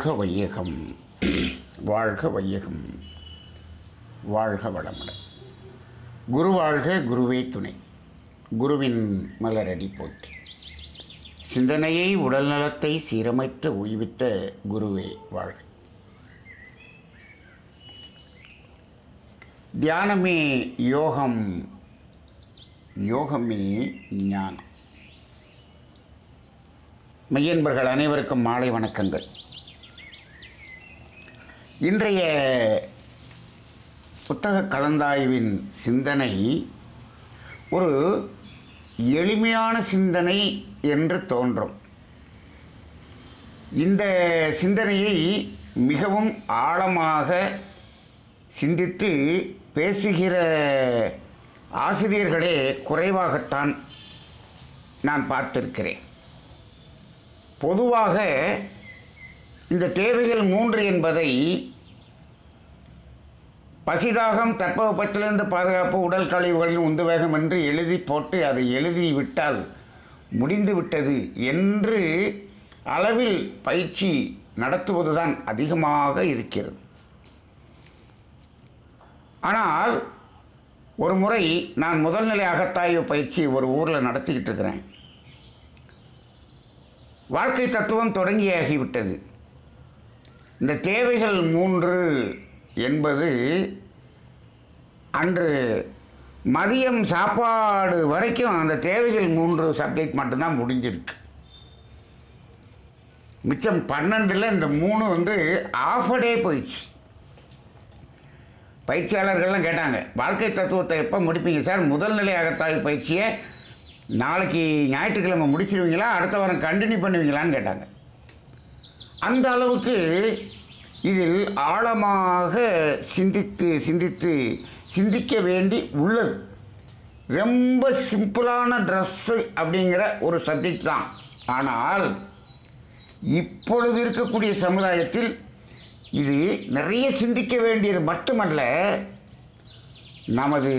வாழ்க வையகம், வாழ்க வையகம், வாழ்க வளமுடன். குரு வாழ்க, குருவே துணை. குருவின் மலரடி போற்றி. சிந்தனையை உடல் நலத்தை சீரமைத்து உய்வித்த குருவே வாழ்க. தியானமே யோகம், யோகமே ஞானம். மெய்யன்பர்கள் அனைவருக்கும் மாலை வணக்கங்கள். இன்றைய புத்தக கலந்தாய்வின் சிந்தனை ஒரு எளிமையான சிந்தனை என்று தோன்றும். இந்த சிந்தனையை மிகவும் ஆழமாக சிந்தித்து பேசுகிற ஆசிரியர்களே குறைவாகத்தான் நான் பார்த்திருக்கிறேன். பொதுவாக இந்த தேவைகள் 3 என்பதை பசிதாகம், தட்பவெப்பத்திலிருந்து பாதுகாப்பு, உடல் கழிவுகளின் உந்துவேகம் என்று எழுதி போட்டு அதை எழுதிவிட்டால் முடிந்து விட்டது என்று அளவில் பயிற்சி நடத்துவதுதான் அதிகமாக இருக்கிறது. ஆனால் ஒரு முறை நான் முதல்நிலை அகத்தாய்வு பயிற்சி ஒரு ஊரில் நடத்திக்கிட்டு இருக்கிறேன். வாழ்க்கை தத்துவம் தொடங்கியாகிவிட்டது. இந்த தேவைகள் 3 என்பது அன்று மதியம் சாப்பாடு வரைக்கும் அந்த தேவைகள் 3 சப்ஜெக்ட் மட்டும்தான் முடிஞ்சிருக்கு. மிச்சம் 12ல் இந்த 3 ஆஃப் டே போயிடுச்சு. பயிற்சியாளர்கள்லாம் கேட்டாங்க, வாழ்க்கை தத்துவத்தை எப்போ முடிப்பீங்க சார்? முதல்நிலை அகத்தாய்வு பயிற்சியை நாளைக்கு ஞாயிற்றுக்கிழமை முடிச்சிருவீங்களா, அடுத்த வாரம் கண்டினியூ பண்ணுவீங்களான்னு கேட்டாங்க. அந்த அளவுக்கு இதில் ஆழமாக சிந்திக்க வேண்டி உள்ளது. ரொம்ப சிம்பிளான ட்ரெஸ்ஸு அப்படிங்கிற ஒரு சப்ஜெக்ட் தான். ஆனால் இப்பொழுது இருக்கக்கூடிய சமுதாயத்தில் இது நிறைய சிந்திக்க வேண்டியது மட்டுமல்ல, நமது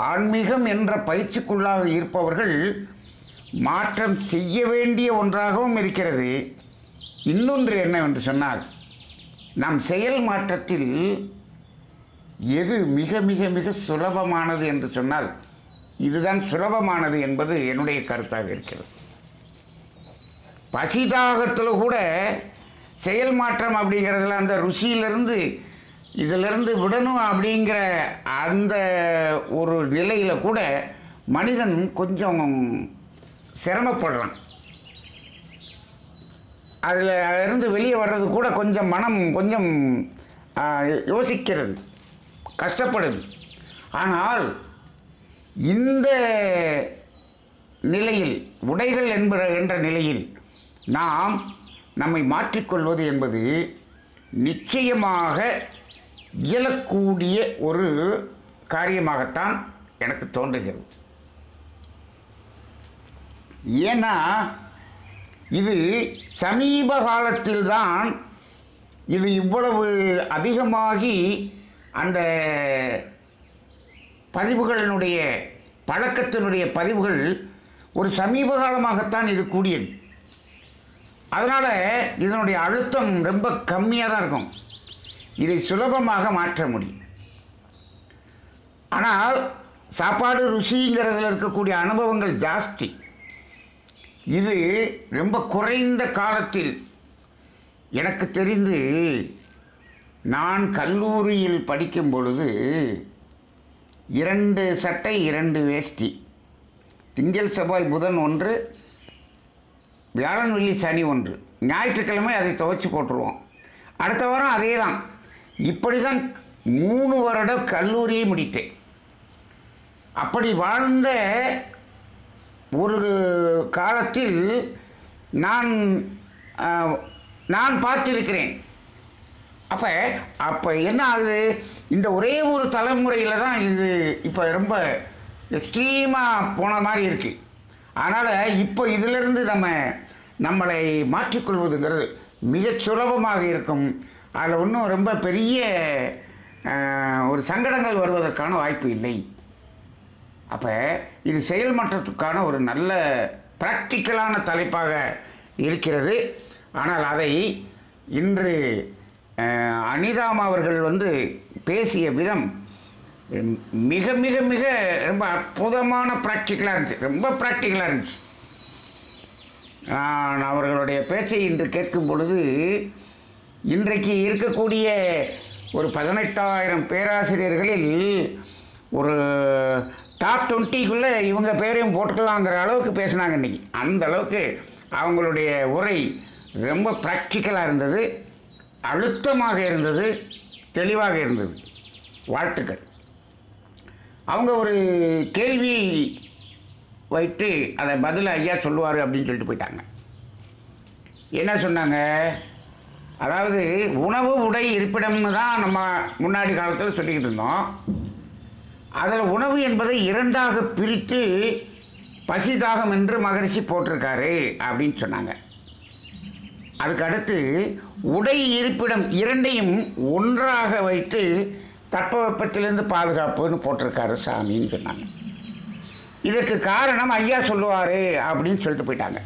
ஆன்மீகம் என்ற பயிற்சிக்குள்ளாக இருப்பவர்கள் மாற்றம் செய்ய வேண்டிய ஒன்றாகவும் இருக்கிறது. இன்னொன்று என்னவென்று சொன்னால், நம் செயல் மாற்றத்தில் எது மிக மிக மிக சுலபமானது என்று சொன்னால் இதுதான் சுலபமானது என்பது என்னுடைய கருத்தாக இருக்கிறது. பசிதாகத்தில் கூட செயல் மாற்றம் அப்படிங்கிறதுல அந்த ருசியிலிருந்து இதிலிருந்து விடணும் அப்படிங்கிற அந்த ஒரு நிலையில் கூட மனிதன் கொஞ்சம் சிரமப்படுறான். அதிலிருந்து வெளியே வர்றது கூட கொஞ்சம் மனம் கொஞ்சம் யோசிக்கிறது, கஷ்டப்படுது. ஆனால் இந்த நிலையில் உடைகள் என்ற நிலையில் நாம் நம்மை மாற்றிக்கொள்வது என்பது நிச்சயமாக இயலக்கூடிய ஒரு காரியமாகத்தான் எனக்கு தோன்றுகிறது. ஏன்னா இது சமீப காலத்தில்தான் இது இவ்வளவு அதிகமாகி அந்த பதிவுகளினுடைய பழக்கத்தினுடைய பதிவுகள் ஒரு சமீப காலமாகத்தான் இது கூடியது. அதனால் இதனுடைய அழுத்தம் ரொம்ப கம்மியாக தான் இருக்கும். இதை சுலபமாக மாற்ற முடியும். ஆனால் சாப்பாடு ருசிங்கிறதுல இருக்கக்கூடிய அனுபவங்கள் ஜாஸ்தி. இது ரொம்ப குறைந்த காலத்தில் எனக்கு தெரிந்து நான் கல்லூரியில் படிக்கும் பொழுது 2 சட்டை 2 வேஷ்டி, திங்கள் செவ்வாய் புதன் 1, வியாழன் வெள்ளி சனி 1, ஞாயிற்றுக்கிழமை அதை துவைச்சி போட்டுருவோம். அடுத்த வாரம் அதே தான். இப்படி தான் 3 வருட கல்லூரியை முடித்தேன். அப்படி வாழ்ந்த ஒரு காலத்தில் நான் பார்த்திருக்கிறேன். அப்போ என்ன ஆகுது, இந்த ஒரே ஒரு தலைமுறையில் தான் இது இப்போ ரொம்ப எக்ஸ்ட்ரீமாக போன மாதிரி இருக்குது. அதனால் இப்போ இதிலிருந்து நம்மளை மாற்றிக்கொள்வதுங்கிறது மிகச் சுலபமாக இருக்கும். அதில் ஒன்றும் ரொம்ப பெரிய ஒரு சங்கடங்கள் வருவதற்கான வாய்ப்பு இல்லை. அப்போ இது செயல் மாற்றத்துக்கான ஒரு நல்ல பிராக்டிக்கலான தலைப்பாக இருக்கிறது. ஆனால் அதை இன்று அனிதாமா அவர்கள் பேசிய விதம் மிக மிக மிக ரொம்ப அற்புதமான ப்ராக்டிக்கலாக இருந்துச்சு, ரொம்ப ப்ராக்டிக்கலாக இருந்துச்சு. நான் அவர்களுடைய பேச்சை இன்று கேட்கும் பொழுது இன்றைக்கு இருக்கக்கூடிய ஒரு 18,000 பேராசிரியர்களில் ஒரு டாப் 20க்குள்ளே இவங்க பேரையும் போட்டுக்கலாங்கிற அளவுக்கு பேசினாங்க இன்றைக்கி. அந்த அளவுக்கு அவங்களுடைய உரை ரொம்ப ப்ராக்டிக்கலாக இருந்தது, அழுத்தமாக இருந்தது, தெளிவாக இருந்தது. வாழ்த்துக்கள். அவங்க ஒரு கேள்வி வைத்து அதை பதில் ஐயா சொல்லுவார் அப்படின்னு சொல்லிட்டு போயிட்டாங்க. என்ன சொன்னாங்க? அதாவது உணவு உடை இருப்பிடம்னு தான் நம்ம முன்னாடி காலத்தில் சொல்லிக்கிட்டு இருந்தோம். அதில் உணவு என்பதை 2ஆக பிரித்து பசி தாகம் என்று மகரிஷி போட்டிருக்காரு அப்படின்னு சொன்னாங்க. அதுக்கு அடுத்து உடை இருப்பிடம் 2ஐயும் ஒன்றாக வைத்து தட்பவெப்பத்திலிருந்து பாதுகாப்புன்னு போட்டிருக்காரு சாமின்னு சொன்னாங்க. இதற்கு காரணம் ஐயா சொல்லுவார் அப்படின்னு சொல்லிட்டு போயிட்டாங்க.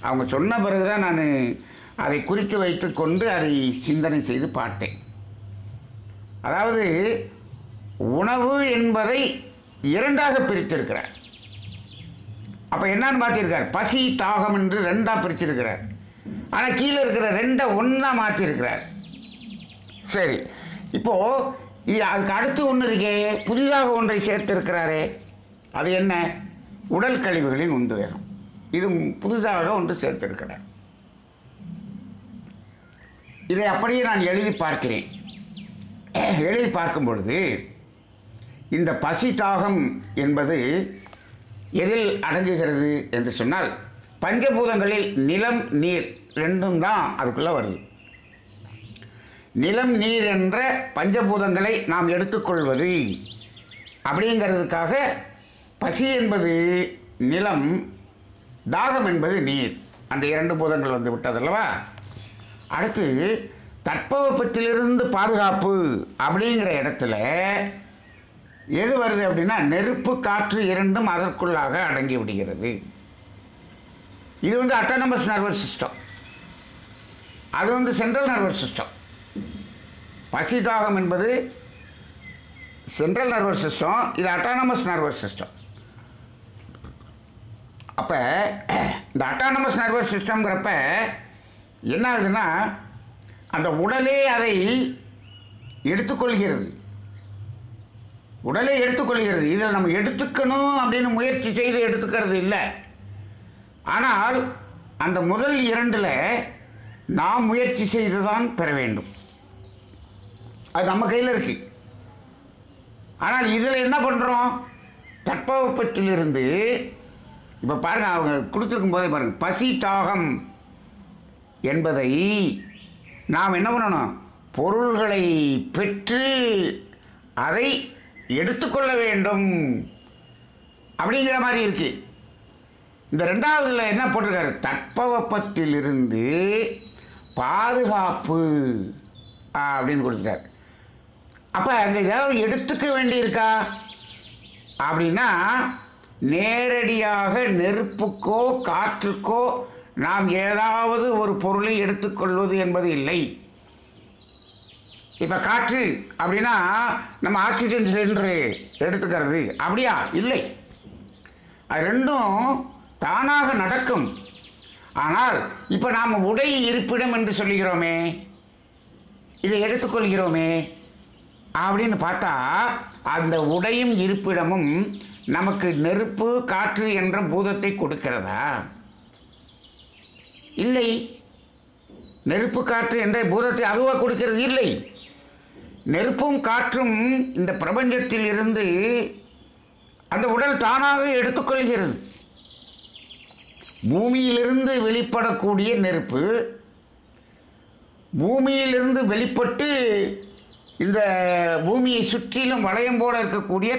அவங்க சொன்ன பிறகு தான் நான் அதை குறித்து வைத்து கொண்டு அதை சிந்தனை செய்து பார்த்தேன். அதாவது உணவு என்பதை 2ஆக பிரித்திருக்கிறார். அப்போ என்னன்னு பார்த்திருக்கார்? பசி தாகம் என்று 2ஆக பிரித்திருக்கிறார். ஆனால் கீழே இருக்கிற 2ஐ 1ஆ மாற்றிருக்கிறார். சரி, இப்போது அதுக்கு அடுத்து ஒன்று இருக்கே, புதிதாக ஒன்றை சேர்த்திருக்கிறாரே, அது என்ன? உடல் கழிவுகளின் உந்துவேகம். இது புதிதாக ஒன்று சேர்த்திருக்கிறார். இதை அப்படியே நான் எழுதி பார்க்கிறேன். எழுதி பார்க்கும் பொழுது இந்த பசி தாகம் என்பது எதில் அடங்குகிறது என்று சொன்னால், பஞ்சபூதங்களில் நிலம் நீர் 2ம் தான் அதுக்குள்ளே வருது. நிலம் நீர் என்ற பஞ்சபூதங்களை நாம் எடுத்துக்கொள்வது அப்படிங்கிறதுக்காக பசி என்பது நிலம், தாகம் என்பது நீர், அந்த 2 பூதங்கள் வந்து விட்டதல்லவா. அடுத்து தட்பவெப்பத்திலிருந்து பாதுகாப்பு அப்படிங்கிற இடத்துல எது வருது அப்படின்னா, நெருப்பு காற்று 2ம் அதற்குள்ளாக அடங்கி விடுகிறது. இது அட்டானமஸ் நர்வஸ் சிஸ்டம், அது சென்ட்ரல் நர்வஸ் சிஸ்டம். பசி தாகம் என்பது சென்ட்ரல் நர்வஸ் சிஸ்டம், இது அட்டானமஸ் நர்வஸ் சிஸ்டம். அப்போ இந்த அட்டானமஸ் நர்வஸ் சிஸ்டம்ங்கிறப்ப என்ன ஆகுதுன்னா, அந்த உடலே அதை எடுத்துக்கொள்கிறது. உடலே எடுத்துக்கொள்கிறது. இதில் நம்ம எடுத்துக்கணும் அப்படின்னு முயற்சி செய்து எடுத்துக்கிறது இல்லை. ஆனால் அந்த முதல் 2ல் நாம் முயற்சி செய்து தான் பெற வேண்டும். அது நம்ம கையில் இருக்கு. ஆனால் இதில் என்ன பண்ணுறோம்? தட்பவெப்பத்திலிருந்து இப்போ பாருங்கள், அவங்க கொடுத்துருக்கும் போதே பாருங்கள், பசி தாகம் என்பதை நாம் என்ன பண்ணணும்? பொருள்களை பெற்று அதை எடுத்துக்கொள்ள வேண்டும் அப்படிங்கிற மாதிரி இருக்கு. இந்த 2வதுல என்ன போட்டிருக்காரு? தட்பவெப்பத்திலிருந்து பாதுகாப்பு அப்படின்னு கொடுத்துட்டார். அப்போ அங்கே ஏதாவது எடுத்துக்க வேண்டியிருக்கா அப்படின்னா, நேரடியாக நெருப்புக்கோ காற்றுக்கோ நாம் ஏதாவது ஒரு பொருளை எடுத்துக்கொள்வது என்பது இல்லை. இப்போ காற்று அப்படின்னா நம்ம ஆக்சிஜன் சிலிண்டரு எடுத்துக்கிறது அப்படியா? இல்லை. அது 2ம் தானாக நடக்கும். ஆனால் இப்போ நாம் உடை இருப்பிடம் என்று சொல்லுகிறோமே, இதை எடுத்துக்கொள்கிறோமே அப்படின்னு பார்த்தா, அந்த உடையும் இருப்பிடமும் நமக்கு நெருப்பு காற்று என்ற பூதத்தை கொடுக்கிறதா? இல்லை. நெருப்பு காற்று என்ற பூதத்தை அதுவாக கொடுக்கிறது இல்லை. நெருப்பும் காற்றும் இந்த பிரபஞ்சத்தில் இருந்து அந்த உடல் தானாக எடுத்துக்கொள்கிறது. பூமியிலிருந்து வெளிப்படக்கூடிய நெருப்பு, பூமியிலிருந்து வெளிப்பட்டு இந்த பூமியை சுற்றிலும் வளையம் போல இருக்கக்கூடிய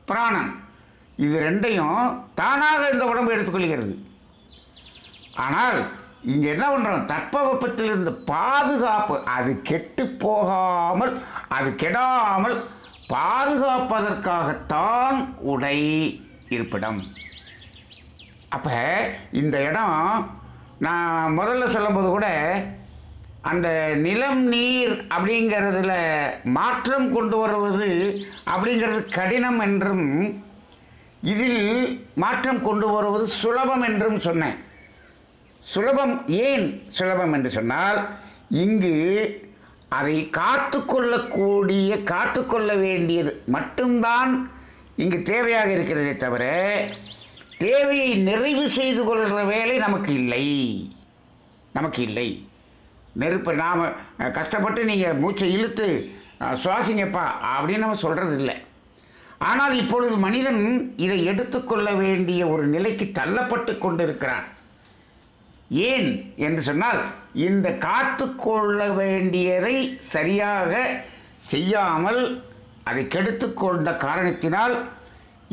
பிராணன், இது 2ஐயும் தானாக இந்த உடம்பு எடுத்துக்கொள்கிறது. ஆனால் இங்கே என்ன பண்ணுறோம்? தட்பவெப்பத்திலிருந்து பாதுகாப்பு, அது கெட்டு போகாமல், அது கெடாமல் பாதுகாப்பதற்காகத்தான் உடை இருப்பிடம். அப்போ இந்த இடம் நான் முதல்ல சொல்லும்போது கூட அந்த நிலம் நீர் அப்படிங்கிறதுல மாற்றம் கொண்டு வருவது அப்படிங்கிறது கடினம் என்றும் இதில் மாற்றம் கொண்டு வருவது சுலபம் என்றும் சொன்னேன். சுலபம் ஏன் சுலபம் என்று சொன்னால், இங்கு அதை காத்துக்கொள்ள வேண்டியது மட்டும்தான் இங்கு தேவையாக இருக்கிறதே தவிர தேவையை நிறைவு செய்து கொள்கிற வேலை நமக்கு இல்லை. நெருப்பை நாம் கஷ்டப்பட்டு நீங்கள் மூச்சை இழுத்து சுவாசிங்கப்பா அப்படின்னு நம்ம சொல்கிறது இல்லை. ஆனால் இப்பொழுது மனிதன் இதை எடுத்துக்கொள்ள வேண்டிய ஒரு நிலைக்கு தள்ளப்பட்டு கொண்டிருக்கிறான். ஏன் என்று சொன்னால், இந்த காத்துக்கொள்ள வேண்டியதை சரியாக செய்யாமல் அதை கெடுத்துக்கொண்ட காரணத்தினால்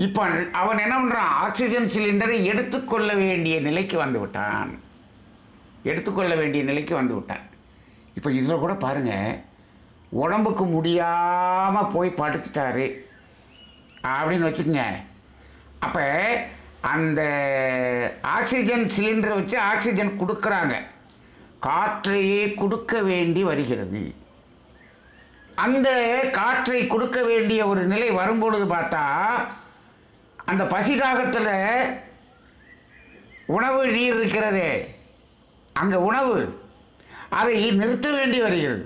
இப்போ அவன் என்ன பண்ணுறான், ஆக்சிஜன் சிலிண்டரை எடுத்துக்கொள்ள வேண்டிய நிலைக்கு வந்து விட்டான். இப்போ இதில் கூட பாருங்கள், உடம்புக்கு முடியாமல் போய் படுத்துட்டாரு அப்படின்னு வச்சுக்கோங்க. அப்போ அந்த ஆக்சிஜன் சிலிண்டரை வச்சு ஆக்சிஜன் கொடுக்குறாங்க, காற்றையே கொடுக்க வேண்டி வருகிறது. அந்த காற்றை கொடுக்க வேண்டிய ஒரு நிலை வரும்பொழுது பார்த்தா, அந்த பசிதாகத்தில் உணவு நீர் இருக்கிறதே, அங்கே உணவு அதை நிறுத்த வேண்டி வருகிறது.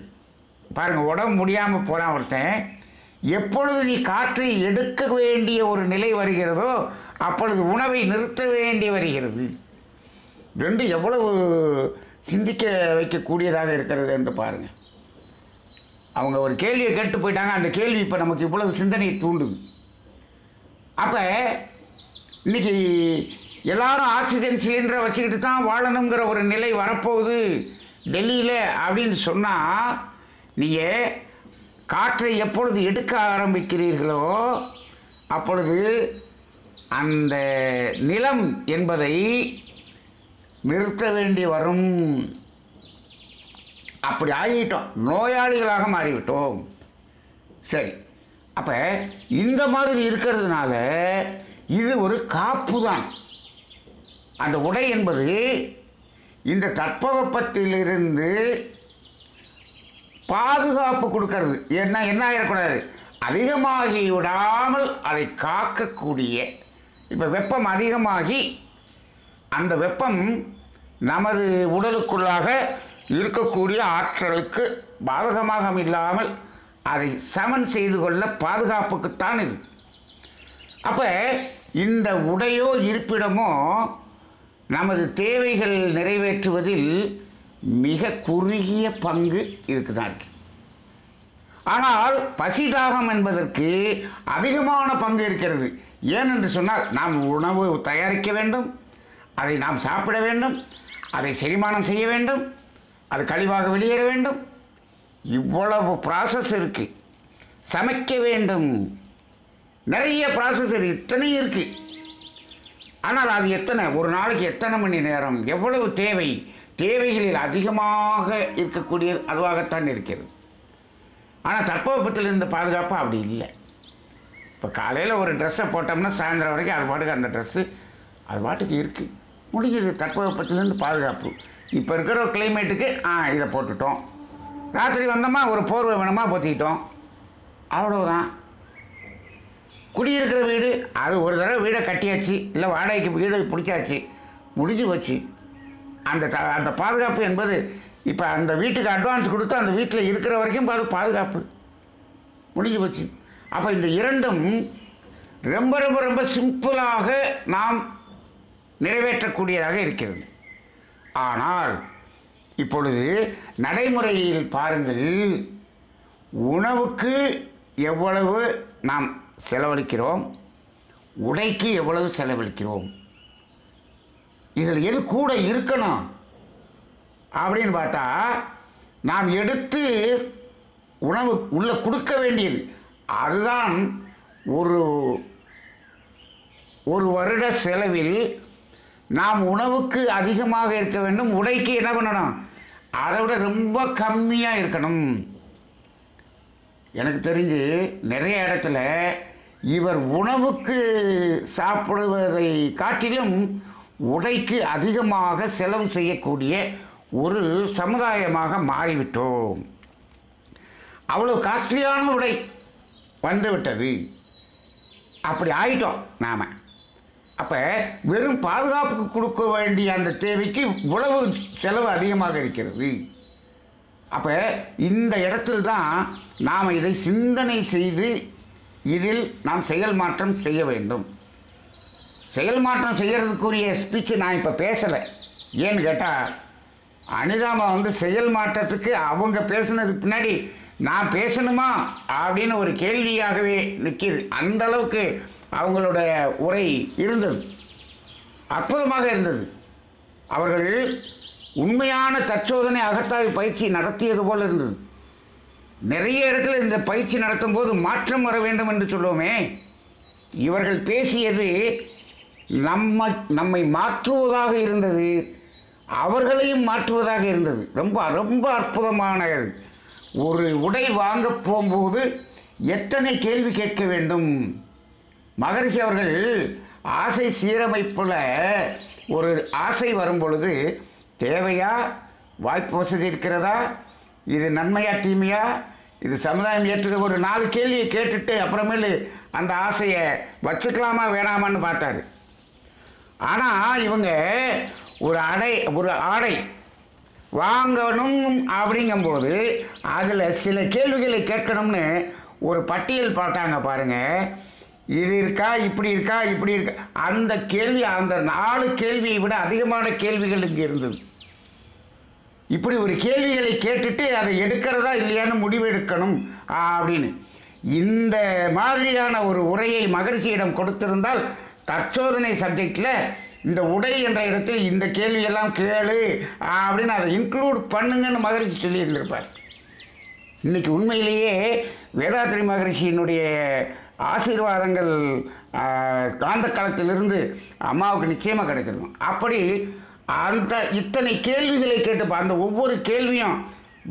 பாருங்கள், உடம்பு முடியாமல் போகிறான் ஒருத்தன். எப்பொழுது நீ காற்றை எடுக்க வேண்டிய ஒரு நிலை வருகிறதோ அப்பொழுது உணவை நிறுத்த வேண்டி வருகிறது. ரெண்டு எவ்வளவு சிந்திக்க வைக்கக்கூடியதாக இருக்கிறது என்று பாருங்கள். அவங்க ஒரு கேள்வியை கேட்டு போயிட்டாங்க, அந்த கேள்வி இப்போ நமக்கு இவ்வளவு சிந்தனையை தூண்டுது. அப்போ இன்னைக்கு எல்லாரும் ஆக்சிஜன் சிலிண்டரை வச்சுக்கிட்டு தான் வாழணுங்கிற ஒரு நிலை வரப்போகுது டெல்லியில் அப்படின்னு சொன்னால், நீங்கள் காற்றை எப்பொழுது எடுக்க ஆரம்பிக்கிறீர்களோ அப்பொழுது அந்த நிலம் என்பதை நிறுத்த வேண்டி வரும். அப்படி ஆகிட்டோம், நோயாளிகளாக மாறிவிட்டோம். சரி, அப்போ இந்த மாதிரி இருக்கிறதுனால இது ஒரு காப்பு தான். அந்த உடை என்பது இந்த தட்பவெப்பத்திலிருந்து பாதுகாப்பு கொடுக்கறது. என்ன ஆகிடக்கூடாது, அதிகமாகி விடாமல் அதை காக்கக்கூடிய. இப்போ வெப்பம் அதிகமாகி அந்த வெப்பம் நமது உடலுக்குள்ளாக இருக்கக்கூடிய ஆற்றலுக்கு பாதகமாக இல்லாமல் அதை சமன் செய்து கொள்ள பாதுகாப்புக்குத்தான் இது. அப்போ இந்த உடையோ இருப்பிடமோ நமது தேவைகள் நிறைவேற்றுவதில் மிக குறுகிய பங்கு இதுக்கு தான் இருக்கு. ஆனால் பசிதாகம் என்பதற்கு அதிகமான பங்கு இருக்கிறது. ஏனென்று சொன்னால், நாம் உணவு தயாரிக்க வேண்டும், அதை நாம் சாப்பிட வேண்டும், அதை செரிமானம் செய்ய வேண்டும், அது கழிவாக வெளியேற வேண்டும். இவ்வளவு ப்ராசஸ் இருக்கு. சமைக்க வேண்டும், நிறைய ப்ராசஸ் இருக்கு, இத்தனையும் இருக்கு. ஆனால் அது எத்தனை, ஒரு நாளைக்கு எத்தனை மணி நேரம், எவ்வளவு தேவைகளில் அதிகமாக இருக்கக்கூடிய அதுவாகத்தான் இருக்கிறது. ஆனால் தட்பவெப்பத்திலிருந்து பாதுகாப்பு அப்படி இல்லை. இப்போ காலையில் ஒரு ட்ரெஸ்ஸை போட்டோம்னா சாயந்தரம் வரைக்கும் அது பாட்டுக்கு அந்த ட்ரெஸ்ஸு அது பாட்டுக்கு இருக்குது, முடிஞ்சது. தட்பவெப்பத்திலிருந்து பாதுகாப்பு. இப்போ இருக்கிற கிளைமேட்டுக்கு இதை போட்டுட்டோம், ராத்திரி வந்தோமா ஒரு போர்வை வேணுமா பொத்திக்கிட்டோம், அவ்வளோதான். குடியிருக்கிற வீடு, அது ஒரு தடவை வீடை கட்டியாச்சு, இல்லை வாடகைக்கு வீடு பிடிச்சாச்சு, முடிஞ்சு போச்சு. அந்த பாதுகாப்பு என்பது இப்போ அந்த வீட்டுக்கு அட்வான்ஸ் கொடுத்து அந்த வீட்டில் இருக்கிற வரைக்கும் பாதுகாப்பு முடிஞ்சு போச்சு. அப்போ இந்த இரண்டும் ரொம்ப ரொம்ப ரொம்ப சிம்பிளாக நாம் நிறைவேற்றக்கூடியதாக இருக்கிறது. ஆனால் இப்பொழுது நடைமுறையில் பாருங்கள், உணவுக்கு எவ்வளவு நாம் செலவழிக்கிறோம், உடைக்கு எவ்வளவு செலவழிக்கிறோம், இதில் எது கூட இருக்கணும் அப்படின்னு பார்த்தா, நாம் எடுத்து உணவு உள்ள கொடுக்க வேண்டியது அதுதான் ஒரு வருட செலவில் நாம் உணவுக்கு அதிகமாக இருக்க வேண்டும், உடைக்கு என்ன பண்ணணும், அதை விட ரொம்ப கம்மியாக இருக்கணும். எனக்கு தெரிஞ்சு நிறைய இடத்துல இவர் உணவுக்கு சாப்பிடுவதை காட்டிலும் உடைக்கு அதிகமாக செலவு செய்யக்கூடிய ஒரு சமுதாயமாக மாறிவிட்டோம். அவ்வளோ காஸ்ட்லியான உடை வந்துவிட்டது. அப்படி ஆயிட்டோம் நாம். அப்போ வெறும் பாதுகாப்புக்கு கொடுக்க வேண்டிய அந்த தேவைக்கு இவ்வளவு செலவு அதிகமாக இருக்கிறது. அப்போ இந்த இடத்தில் தான் நாம் இதை சிந்தனை செய்து இதில் நாம் செயல் மாற்றம் செய்ய வேண்டும். செயல் மாற்றம் செய்கிறதுக்குரிய ஸ்பீச்சு நான் இப்போ பேசலை. ஏன்னு கேட்டால் அனிதாமா செயல் மாற்றத்துக்கு அவங்க பேசுனதுக்கு பின்னாடி நான் பேசணுமா அப்படின்னு ஒரு கேள்வியாகவே நிற்கிது. அந்த அளவுக்கு அவங்களோட உரை இருந்தது, அற்புதமாக இருந்தது. அவர்கள் உண்மையான தற்சோதனை அகத்தாய்வு பயிற்சி நடத்தியது போல் இருந்தது. நிறைய இடத்துல இந்த பயிற்சி நடத்தும் போது மாற்றம் வர வேண்டும் என்று சொல்லுவோமே, இவர்கள் பேசியது நம்மை மாற்றுவதாக இருந்தது, அவர்களையும் மாற்றுவதாக இருந்தது. ரொம்ப ரொம்ப அற்புதமான ஒரு உடை வாங்க போகும்போது எத்தனை கேள்வி கேட்க வேண்டும். மகரிஷி அவர்கள் ஆசை சீரமைப்பில் ஒரு ஆசை வரும் பொழுது தேவையா, வாய்ப்பு வசதி இருக்கிறதா, இது நன்மையா தீமையா, இது சமுதாயம் ஏற்றுக்க ஒரு 4 கேள்வியை கேட்டுட்டு அப்புறமேலு அந்த ஆசையை வச்சுக்கலாமா வேணாமான்னு பார்த்தாரு. ஆனால் இவங்க ஒரு ஆடை வாங்கணும் அப்படிங்கும்போது அதில் சில கேள்விகளை கேட்கணும்னு ஒரு பட்டியல் பார்த்தாங்க பாருங்க. இது இருக்கா, இப்படி இருக்கா, இப்படி இருக்கா, அந்த கேள்வி, அந்த 4 கேள்வியை விட அதிகமான கேள்விகள் இங்கே இருந்தது. இப்படி ஒரு கேள்விகளை கேட்டுட்டு அதை எடுக்கிறதா இல்லையான்னு முடிவெடுக்கணும் அப்படின்னு இந்த மாதிரியான ஒரு உரையை மகரிஷியிடம் கொடுத்திருந்தால் தற்சோதனை சப்ஜெக்டில் இந்த உடை என்ற இடத்தில் இந்த கேள்வியெல்லாம் கேளு அப்படின்னு அதை இன்க்ளூட் பண்ணுங்கன்னு மகரிஷி சொல்லியிருந்திருப்பார். இன்னைக்கு உண்மையிலேயே வேதாத்ரி மகரிஷியினுடைய ஆசீர்வாதங்கள் காந்த காலத்திலிருந்து அம்மாவுக்கு நிச்சயமாக கிடைக்கணும். அப்படி அந்த இத்தனை கேள்விகளை கேட்டுப்பா, அந்த ஒவ்வொரு கேள்வியும்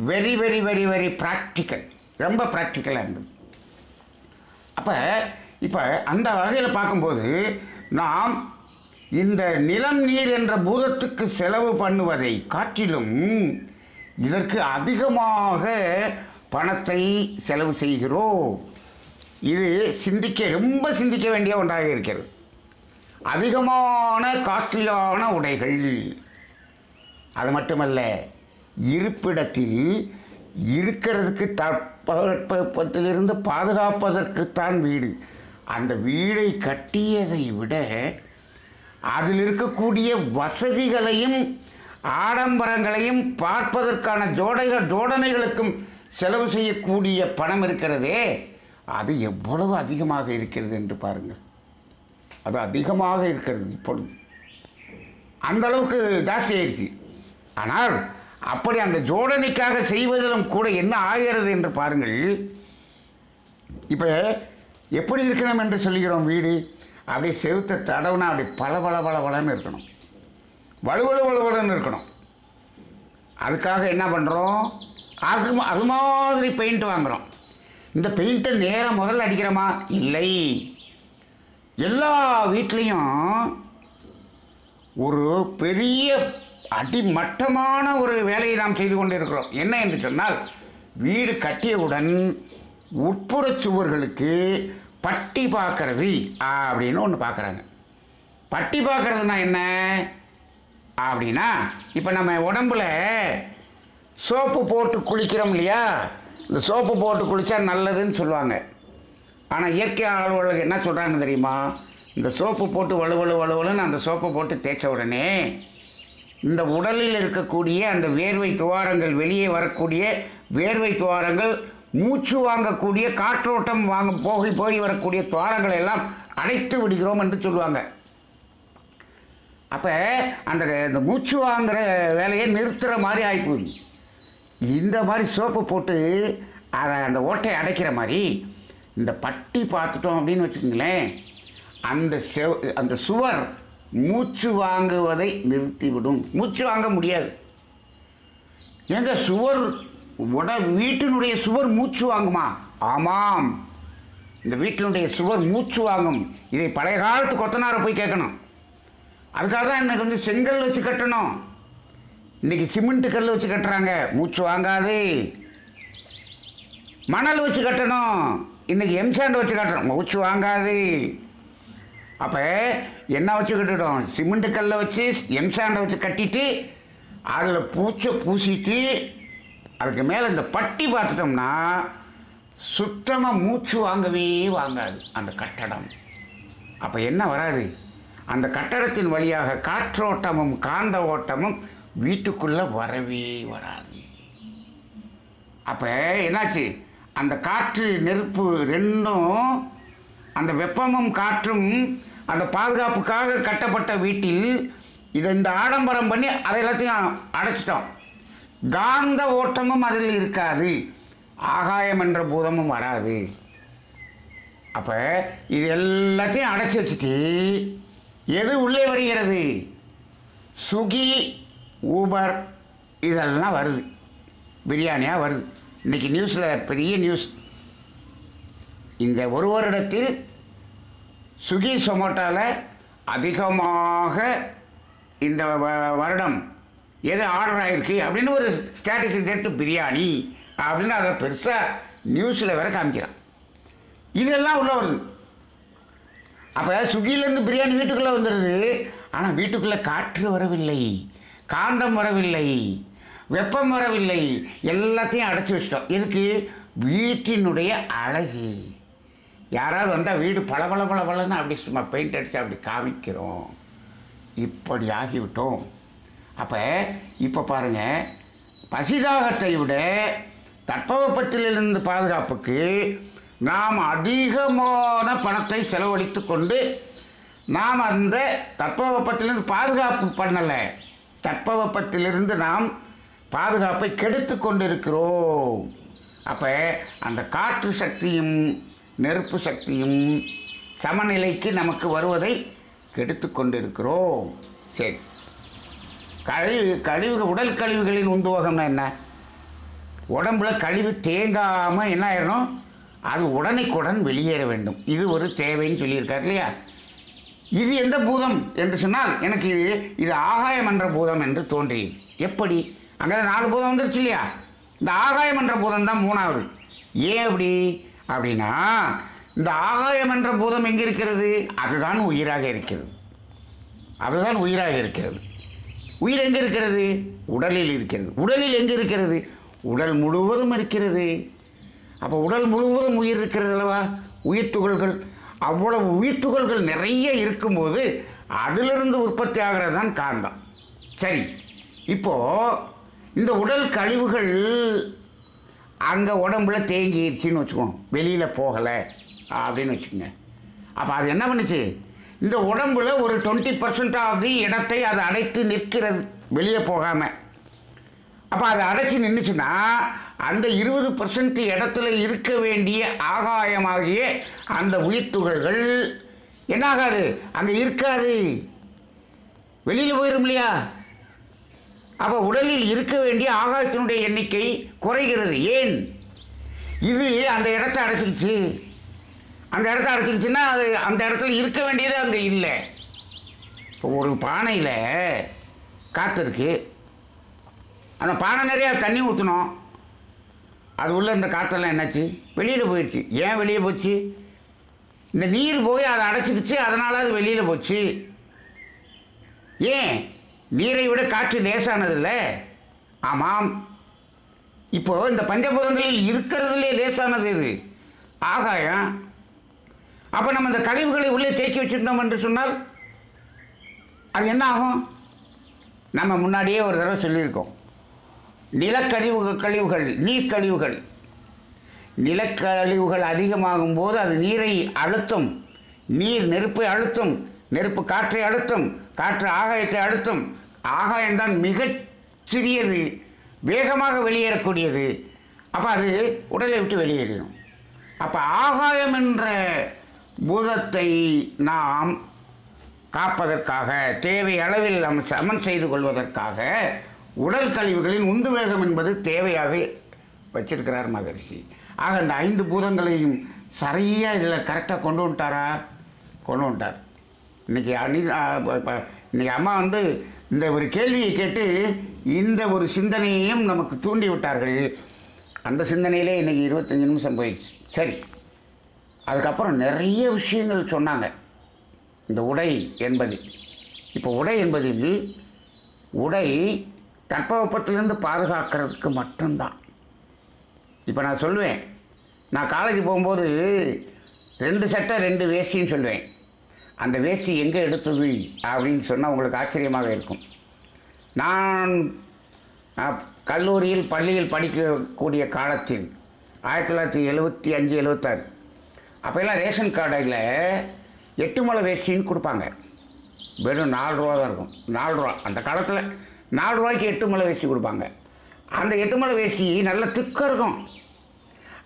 very very very very practical, ரொம்ப ப்ராக்டிக்கலாக இருந்தது. அப்போ இப்போ அந்த வகையில் பார்க்கும்போது நாம் இந்த நிலம் நீர் என்ற பூதத்துக்கு செலவு பண்ணுவதை காட்டிலும் இதற்கு அதிகமாக பணத்தை செலவு செய்கிறோம். இது ரொம்ப சிந்திக்க வேண்டிய ஒன்றாக இருக்கிறது. அதிகமான காஸ்ட்லியான உடைகள், அது மட்டுமல்ல, இருப்பிடத்தில் இருக்கிறதுக்கு தட்பவெப்பத்திலிருந்து பாதுகாப்பதற்குத்தான் வீடு. அந்த வீடை கட்டியதை விட அதில் இருக்கக்கூடிய வசதிகளையும் ஆடம்பரங்களையும் பார்ப்பதற்கான ஜோடனைகளுக்கும் செலவு செய்யக்கூடிய பணம் இருக்கிறதே, அது எவ்வளவு அதிகமாக இருக்கிறது என்று பாருங்கள். அது அதிகமாக இருக்கிறது. இப்பொழுது அந்த அளவுக்கு ஜாஸ்தி ஆயிடுச்சு. ஆனால் அப்படி அந்த ஜோடனைக்காக செய்வதிலும் கூட என்ன ஆகிறது என்று பாருங்கள். இப்போ எப்படி இருக்கணும் என்று சொல்கிறோம்? வீடு அப்படியே செவுத்த தடவுனா அப்படி பளபளன்னு இருக்கணும், வலுவலுன்னு இருக்கணும். அதுக்காக என்ன பண்ணுறோம்? அது மாதிரி பெயிண்ட் வாங்குகிறோம். இந்த பெயிண்ட்டை நேராக முதல்ல அடிக்கிறோமா? இல்லை. எல்லா வீட்லேயும் ஒரு பெரிய அடிமட்டமான ஒரு வேலையை நாம் செய்து கொண்டு இருக்கிறோம். என்ன என்று சொன்னால், வீடு கட்டியவுடன் உட்புற சுவர்களுக்கு பட்டி பார்க்கறது அப்படின்னு ஒன்று பார்க்குறாங்க. பட்டி பார்க்கறதுனா என்ன அப்படின்னா, இப்போ நம்ம உடம்புல சோப்பு போட்டு குளிக்கிறோம் இல்லையா? இந்த சோப்பு போட்டு குளித்தா நல்லதுன்னு சொல்லுவாங்க. ஆனால் இயற்கை ஆழ்வர்கள் என்ன சொல்கிறாங்க தெரியுமா? இந்த சோப்பு போட்டு வலுவலுன்னு அந்த சோப்பை போட்டு தேய்ச்ச உடனே இந்த உடலில் இருக்கக்கூடிய அந்த வேர்வை துவாரங்கள், வெளியே வரக்கூடிய வேர்வை துவாரங்கள், மூச்சு வாங்கக்கூடிய காற்றோட்டம் போய் வரக்கூடிய துவாரங்களை எல்லாம் அடைத்து விடுகிறோம் என்று சொல்லுவாங்க. அப்போ அந்த மூச்சு வாங்குகிற வேலையை நிறுத்துகிற மாதிரி ஆகிப்போகுது. இந்த மாதிரி சோப்பு போட்டு அதை அந்த ஓட்டையை அடைக்கிற மாதிரி இந்த பட்டி பார்த்துட்டோம் அப்படின்னு வச்சுக்கோங்களேன், அந்த சுவர் மூச்சு வாங்குவதை நிறுத்திவிடும். மூச்சு வாங்க முடியாது. எங்க சுவர் வீட்டினுடைய சுவர் மூச்சு வாங்குமா? ஆமாம், இந்த வீட்டினுடைய சுவர் மூச்சு வாங்கும். இதை பழைய காலத்து கொத்தனாரை போய் கேட்கணும். அதுக்காக தான் எனக்கு வந்து செங்கல் வச்சு கட்டணும். இன்னைக்கு சிமெண்ட் கல் வச்சு கட்டுறாங்க, மூச்சு வாங்காது. மணல் வச்சு கட்டணும், இன்னைக்கு எம்சாண்ட் வச்சு கட்டுறோம், மூச்சு வாங்காது. அப்போ என்ன வச்சு கட்டிட்டோம்? சிமெண்ட் கல்லை வச்சு எம்சாண்டை வச்சு கட்டிட்டு அதில் பூச்சை பூசிட்டு அதுக்கு மேலே இந்த பட்டி பார்த்துட்டோம்னா சுத்தமாக மூச்சு வாங்கவே வாங்காது அந்த கட்டடம். அப்போ என்ன வராது? அந்த கட்டடத்தின் வழியாக காற்றோட்டமும் காந்த ஓட்டமும் வீட்டுக்குள்ளே வரவே வராது. அப்போ என்னாச்சு? அந்த காற்று நெருப்பு ரெண்டும், அந்த வெப்பமும் காற்றும் அந்த பாதுகாப்புக்காக கட்டப்பட்ட வீட்டில் இந்த ஆடம்பரம் பண்ணி அதை எல்லாத்தையும் அடைச்சிட்டோம். காந்த ஓட்டமும் அதில் இருக்காது, ஆகாயம் என்ற பூதமும் வராது. அப்போ இது எல்லாத்தையும் அடைச்சி வச்சுட்டு எது உள்ளே வருகிறது? ஸ்விக்கி, ஊபர் இதெல்லாம் வருது, பிரியாணியாக வருது. இன்றைக்கி நியூஸில் பெரிய நியூஸ், இந்த ஒரு வருடத்தில் ஸ்விக்கி சொமேட்டோவில் அதிகமாக இந்த வருடம் எது ஆர்டர் ஆகிருக்கு அப்படின்னு ஒரு ஸ்டாட்டிஸ்டிக்ஸ் எடுத்து பிரியாணி அப்படின்னு அதை பெருசாக நியூஸில் வேற காமிக்கிறான். இதெல்லாம் உள்ள வருது. அப்போ ஸ்விக்கிலேருந்து பிரியாணி வீட்டுக்குள்ளே வந்துடுது. ஆனால் வீட்டுக்குள்ளே காற்று வரவில்லை, காந்தம் வரவில்லை, வெப்பம் வரவில்லை, எல்லாத்தையும் அடைச்சி வச்சிட்டோம். எதுக்கு? வீட்டினுடைய அழகு. யாராவது வந்தால் வீடு பளபளன்னு அப்படி சும்மா பெயிண்ட் அடித்து அப்படி காமிக்கிறோம். இப்படி ஆகிவிட்டோம். அப்போ இப்போ பாருங்கள், பசிதாகத்தை விட தட்பவெப்பத்திலிருந்து பாதுகாப்புக்கு நாம் அதிகமான பணத்தை செலவழித்து கொண்டு நாம் அந்த தட்பவெப்பத்திலிருந்து பாதுகாப்பு பண்ணலை, தட்பவெப்பத்திலிருந்து நாம் பாதுகாப்பை கெடுத்து கொண்டிருக்கிறோம். அப்போ அந்த காற்று சக்தியும் நெருப்பு சக்தியும் சமநிலைக்கு நமக்கு வருவதை கெடுத்து கொண்டிருக்கிறோம். சரி, உடல் கழிவுகளின் உந்துவகம்னா என்ன? உடம்புல கழிவு தேங்காமல் என்ன ஆயிடணும்? அது உடனுக்குடன் வெளியேற வேண்டும். இது ஒரு தேவைன்னு சொல்லியிருக்காரு இல்லையா? இது எந்த பூதம் என்று சொன்னால் எனக்கு இது ஆகாயம் என்ற பூதம் என்று தோன்றி. எப்படி? அங்கே 4 பூதம் வந்துருச்சு இல்லையா? இந்த ஆகாயம் என்ற பூதம் தான் 3வது. ஏன் அப்படி அப்படின்னா, இந்த ஆகாயம் என்ற பூதம் எங்கே இருக்கிறது? அதுதான் உயிராக இருக்கிறது. அதுதான் உயிராக இருக்கிறது. உயிர் எங்கே இருக்கிறது? உடலில் இருக்கிறது. உடலில் எங்கே இருக்கிறது? உடல் முழுவதும் இருக்கிறது. அப்போ உடல் முழுவதும் உயிர் இருக்கிறது அல்லவா? உயிர் துகள்கள், அவ்வளவு உயிர் துகள்கள் நிறைய இருக்கும்போது அதிலிருந்து உற்பத்தி ஆகிறது தான் காந்தம். சரி, இப்போது இந்த உடல் கழிவுகள் அங்கே உடம்புல தேங்கிடுச்சின்னு வச்சுக்கோங்க, வெளியில் போகலை அப்படின்னு வச்சுக்கோங்க. அப்போ அது என்ன பண்ணுச்சு? இந்த உடம்புல ஒரு 20% ஆஃப் தி இடத்தை அது அடைத்து நிற்கிறது, வெளியே போகாமல். அப்போ அதை அடைச்சி நின்றுச்சுன்னா அந்த 20% இடத்துல இருக்க வேண்டிய ஆகாயமாகிய அந்த உயிர் துகள்கள் என்ன ஆகாது? அங்கே இருக்காது, வெளியில் போயிடும் இல்லையா? அப்போ உடலில் இருக்க வேண்டிய ஆகாயத்தினுடைய எண்ணிக்கை குறைகிறது. ஏன்? இது அந்த இடத்தை அடைச்சிக்கிச்சு. அந்த இடத்த அடைச்சிக்கிச்சுன்னா அது அந்த இடத்துல இருக்க வேண்டியது அங்கே இல்லை. இப்போ ஒரு பானையில் காற்று இருக்குது, அந்த பானை நிறையா தண்ணி ஊற்றணும், அது உள்ள இந்த காற்றெல்லாம் என்னாச்சு? வெளியில் போயிடுச்சு. ஏன் வெளியே போச்சு? இந்த நீர் போய் அதை அடைச்சிக்கிச்சு, அதனால் அது வெளியில் போச்சு. ஏன்? நீரை விட காற்று லேசானதில்லை? ஆமாம். இப்போது இந்த பஞ்சபூதங்களில் இருக்கிறதுலே லேசானது இது ஆகாயம். அப்போ நம்ம இந்த கழிவுகளை உள்ளே தேக்கி வச்சுருந்தோம் என்று சொன்னால் அது என்ன ஆகும்? நம்ம முன்னாடியே ஒரு தடவை சொல்லியிருக்கோம், கழிவுகள், நீர்க்கழிவுகள், நிலக்கழிவுகள் அதிகமாகும் போது அது நீரை அழுத்தும், நீர் நெருப்பை அழுத்தும், நெருப்பு காற்றை அழுத்தும், காற்று ஆகாயத்தை அழுத்தும். ஆகாயம்தான் மிகச் சிறியது, வேகமாக வெளியேறக்கூடியது. அப்போ அது உடலை விட்டு வெளியேறிடும். அப்போ ஆகாயம் என்ற பூதத்தை நாம் காப்பதற்காக, தேவை அளவில் நாம் சமன் செய்து கொள்வதற்காக உடல் கழிவுகளின் உந்து வேகம் என்பது தேவையாக வச்சிருக்கிறார் மகரிஷி. ஆக இந்த 5 பூதங்களையும் சரியாக இதில் கரெக்டாக கொண்டு வந்துட்டாரா? கொண்டு வந்துட்டார். இன்றைக்கி இன்னைக்கு அம்மா வந்து இந்த ஒரு கேள்வியை கேட்டு இந்த ஒரு சிந்தனையையும் நமக்கு தூண்டி விட்டார்கள். அந்த சிந்தனையிலே இன்னைக்கு 25 நிமிஷம் போயிடுச்சு. சரி, அதுக்கப்புறம் நிறைய விஷயங்கள் சொன்னாங்க இந்த உடை என்பது. இப்போ உடை என்பதில் உடை தட்பவெப்பத்திலிருந்து பாதுகாக்கிறதுக்கு மட்டும்தான். இப்போ நான் சொல்லுவேன், நான் காலேஜ் போகும்போது 2 சட்டை 2 வேஷ்டின்னு சொல்லுவேன். அந்த வேஷ்டி எங்கே எடுத்தது அப்படின்னு சொன்னால் உங்களுக்கு ஆச்சரியமாக இருக்கும். நான் கல்லூரியில் பள்ளியில் படிக்கக்கூடிய காலத்தில் 1975 76 அப்போல்லாம் ரேஷன் கார்டில் 8 முழ வேஷ்டின்னு கொடுப்பாங்க. வெறும் 4 ரூபா தான் இருக்கும். 4 ரூபா அந்த காலத்தில் 4 ரூபாய்க்கு 8 முழ வேஷ்டி கொடுப்பாங்க. அந்த 8 முழ வேஷ்டி நல்ல திக்காக இருக்கும்.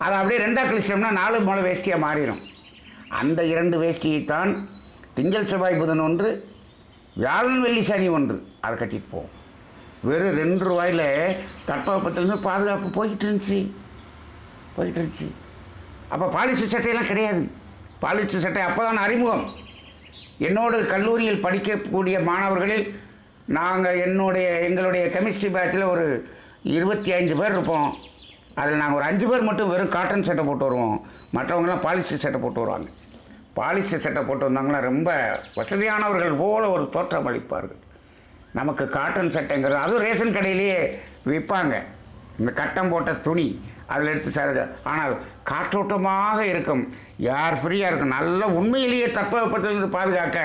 அதை அப்படியே 2ஆக கிழிச்சோம்னா 4 முழ வேஷ்டியாக மாறிடும். அந்த 2 வேஷ்டியைத்தான் திங்கள் செவ்வாய் புதன் ஒன்று, வியாழன் வெள்ளி சனி ஒன்று அதை கட்டிட்டு போவோம். வெறும் 2 ரூபாயில் தட்பவெப்பத்திலேருந்து பாதுகாப்பு போய்கிட்டு இருந்துச்சு. அப்போ பாலிஸ்டர் சட்டையெல்லாம் கிடையாது. பாலிஸ்டர் சட்டை அப்போ தான் அறிமுகம். என்னோட கல்லூரியில் படிக்கக்கூடிய மாணவர்களில் எங்களுடைய கெமிஸ்ட்ரி பேட்சில் ஒரு 25 பேர் இருப்போம். அதில் நாங்கள் ஒரு 5 பேர் மட்டும் வெறும் காட்டன் சட்டை போட்டு வருவோம். மற்றவங்களாம் பாலிஸ்டர் சட்டை போட்டு வருவாங்க. பாலிஸ்டர் சட்டை போட்டு வந்தாங்கன்னா ரொம்ப வசதியானவர்கள் போல ஒரு தோற்றம் அளிப்பார்கள். நமக்கு காட்டன் சட்டைங்கிறது அதுவும் ரேஷன் கடையிலேயே விற்பாங்க. இந்த கட்டம் போட்ட துணி அதில் எடுத்து சார். ஆனால் காற்றோட்டமாக இருக்கும், யார் ஃப்ரீயாக இருக்கும். நல்ல உண்மையிலேயே தட்பவெப்பத்திலிருந்து பாதுகாக்க